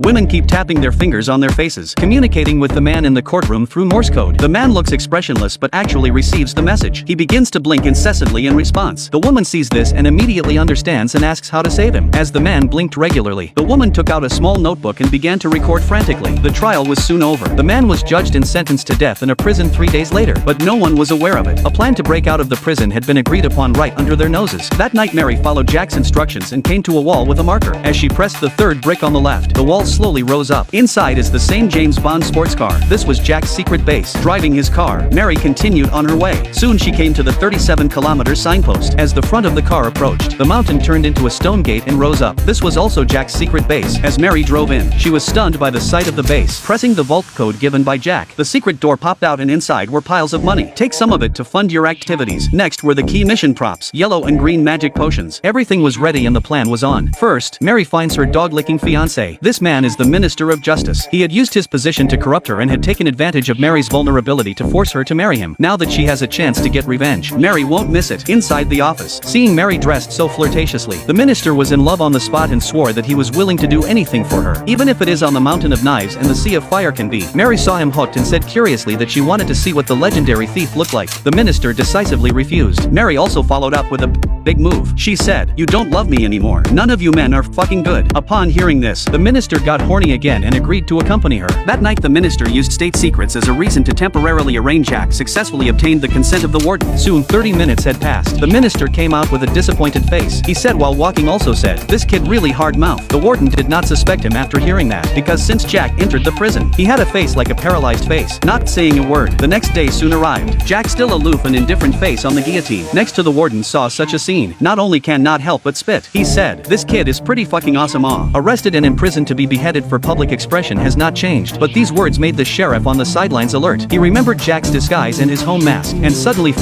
Women keep tapping their fingers on their faces, communicating with the man in the courtroom through Morse code. The man looks expressionless but actually receives the message. He begins to blink incessantly in response. The woman sees this and immediately understands and asks how to save him. As the man blinked regularly, the woman took out a small notebook and began to record frantically. The trial was soon over. The man was judged and sentenced to death in a prison 3 days later, but no one was aware of it. A plan to break out of the prison had been agreed upon right under their noses. That night Mary followed Jack's instructions and came to a wall with a marker. As she pressed the third brick on the left, the wall slowly rose up. Inside is the same James Bond sports car. This was Jack's secret base. Driving his car, Mary continued on her way. Soon she came to the 37-kilometer signpost. As the front of the car approached, the mountain turned into a stone gate and rose up. This was also Jack's secret base. As Mary drove in, she was stunned by the sight of the base. Pressing the vault code given by Jack, the secret door popped out and inside were piles of money. Take some of it to fund your activities. Next were the key mission props, yellow and green magic potions. Everything was ready and the plan was on. First, Mary finds her dog-licking fiancé. This man is the Minister of Justice. He had used his position to corrupt her and had taken advantage of Mary's vulnerability to force her to marry him. Now that she has a chance to get revenge, Mary won't miss it. Inside the office, seeing Mary dressed so flirtatiously, the minister was in love on the spot and swore that he was willing to do anything for her, even if it is on the mountain of knives and the sea of fire can be. Mary saw him hooked and said curiously that she wanted to see what the legendary thief looked like. The minister decisively refused. Mary also followed up with a big move. She said, "You don't love me anymore. None of you men are fucking good." Upon hearing this, the minister got horny again and agreed to accompany her. That night the minister used state secrets as a reason to temporarily arraign Jack, successfully obtained the consent of the warden. Soon 30 minutes had passed. The minister came out with a disappointed face. He said while walking also said, "This kid really hard mouth." The warden did not suspect him after hearing that, because since Jack entered the prison, he had a face like a paralyzed face, not saying a word. The next day soon arrived. Jack, still aloof and indifferent face on the guillotine, next to the warden, saw such a scene. Not only can not help but spit. He said, "This kid is pretty fucking awesome." Arrested and imprisoned to be beheaded for public expression has not changed, but these words made the sheriff on the sidelines alert. He remembered Jack's disguise and his home mask, and suddenly felt